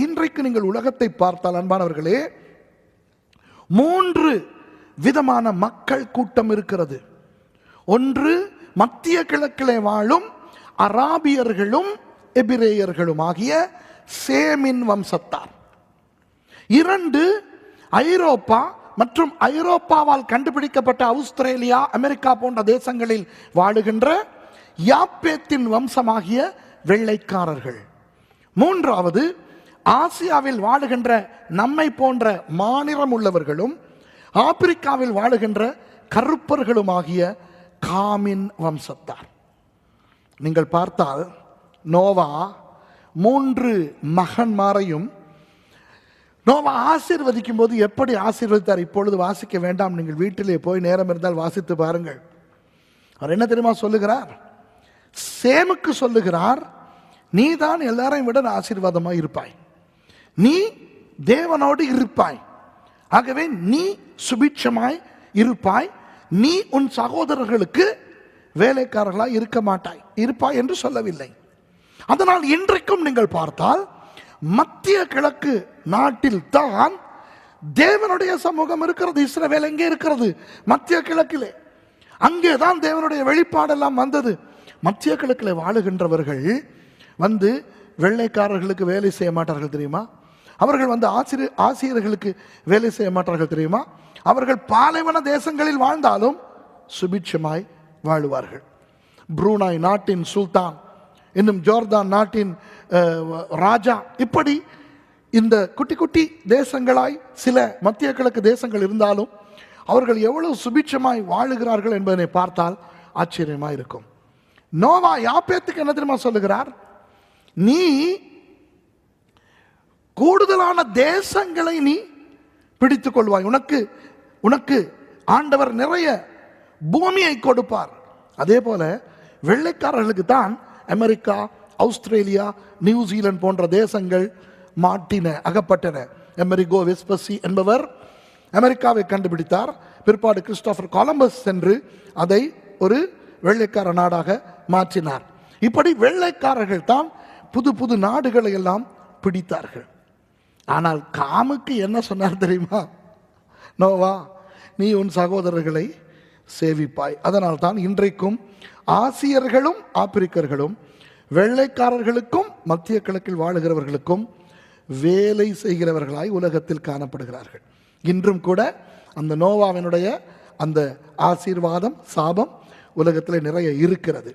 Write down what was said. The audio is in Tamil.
இன்றைக்கு நீங்கள் உலகத்தை பார்த்தால் அன்பானவர்களே, 3 விதமான மக்கள் கூட்டம் இருக்கிறது. ஒன்று, மத்திய கிழக்கிலே வாழும் அராபியர்களும் எபிரேயர்களும் ஆகிய சேமின் வம்சத்தார். 2, ஐரோப்பா மற்றும் ஐரோப்பாவால் கண்டுபிடிக்கப்பட்ட ஆஸ்திரேலியா, அமெரிக்கா போன்ற தேசங்களில் வாழுகின்ற யாப்பேத்தின் வம்சமாகிய வெள்ளைக்காரர்கள். 3வது, ஆசியாவில் வாழுகின்ற நம்மை போன்ற மாநிலம் உள்ளவர்களும் ஆப்பிரிக்காவில் வாழுகின்ற கருப்பர்களுமாகிய காமின் வம்சத்தார். நீங்கள் பார்த்தால் நோவா 3 மகன்மாரையும் நோவா ஆசீர்வதிக்கும் போது எப்படி ஆசீர்வதித்தார்? இப்பொழுது வாசிக்க வேண்டாம், நீங்கள் வீட்டிலே போய் நேரம் இருந்தால் வாசித்து பாருங்கள். அவர் என்ன தெரியுமா சொல்லுகிறார்? சேமுக்கு சொல்லுகிறார், நீ தான் எல்லாரையும் விட ஆசீர்வாதமாக இருப்பாய், நீ தேவனோடு இருப்பாய், ஆகவே நீ சுபிட்சமாய் இருப்பாய், நீ உன் சகோதரர்களுக்கு வேலைக்காரர்களாய் இருப்பாய் என்று சொல்லவில்லை. அதனால் இன்றைக்கும் நீங்கள் பார்த்தால் மத்திய கிழக்கு நாட்டில் தான் தேவனுடைய சமூகம் இருக்கிறது. இஸ்ரவேல் எங்கே இருக்கிறது? மத்திய கிழக்கிலே. அங்கே தான் தேவனுடைய வெளிப்பாடெல்லாம் வந்தது. மத்திய கிழக்கிலே வாழுகின்றவர்கள் வந்து வெள்ளைக்காரர்களுக்கு வேலை செய்ய மாட்டார்கள் தெரியுமா? அவர்கள் வந்து ஆசிரியர்களுக்கு வேலை செய்ய மாட்டார்கள் தெரியுமா? அவர்கள் பாலைவன தேசங்களில் வாழ்ந்தாலும் சுபிட்சமாய் வாழுவார்கள். ப்ரூனாய் நாட்டின் சுல்தான், இன்னும் ஜோர்தான் நாட்டின் ராஜா, இப்படி இந்த குட்டி குட்டி தேசங்களாய் சில மத்திய கிழக்கு தேசங்கள் இருந்தாலும் அவர்கள் எவ்வளவு சுபிட்சமாய் வாழுகிறார்கள் என்பதனை பார்த்தால் ஆச்சரியமாக இருக்கும். நோவா யாப்பேத்துக்கு என்ன தெரியுமா சொல்லுகிறார்? நீ கூடுதலான தேசங்களை நீ பிடித்துக் கொள்வாய், உனக்கு ஆண்டவர் நிறைய பூமியை கொடுப்பார். அதே போல வெள்ளைக்காரர்களுக்கு தான் அமெரிக்கா, ஆஸ்திரேலியா, நியூசிலாந்து போன்ற தேசங்கள் அகப்பட்டன. அமெரிகோ வெஸ்பசி என்பவர் அமெரிக்காவை கண்டுபிடித்தார். பிற்பாடு கிறிஸ்டோபர் கொலம்பஸ் சென்று அதை ஒரு வெள்ளைக்கார நாடாக மாற்றினார். இப்படி வெள்ளைக்காரர்கள் தான் புது புது நாடுகளை எல்லாம் பிடித்தார்கள். ஆனால் காமுக்கு என்ன சொன்னார் தெரியுமா? நோவா, நீ உன் சகோதரர்களை சேவிப்பாய். அதனால் தான் இன்றைக்கும் ஆசியர்களும் ஆப்பிரிக்கர்களும் வெள்ளைக்காரர்களுக்கும் மத்திய கிழக்கில் வாழுகிறவர்களுக்கும் வேலை செய்கிறவர்களாய் உலகத்தில் காணப்படுகிறார்கள். இன்றும் கூட அந்த நோவாவினுடைய அந்த ஆசீர்வாதம், சாபம் உலகத்தில் நிறைய இருக்கிறது.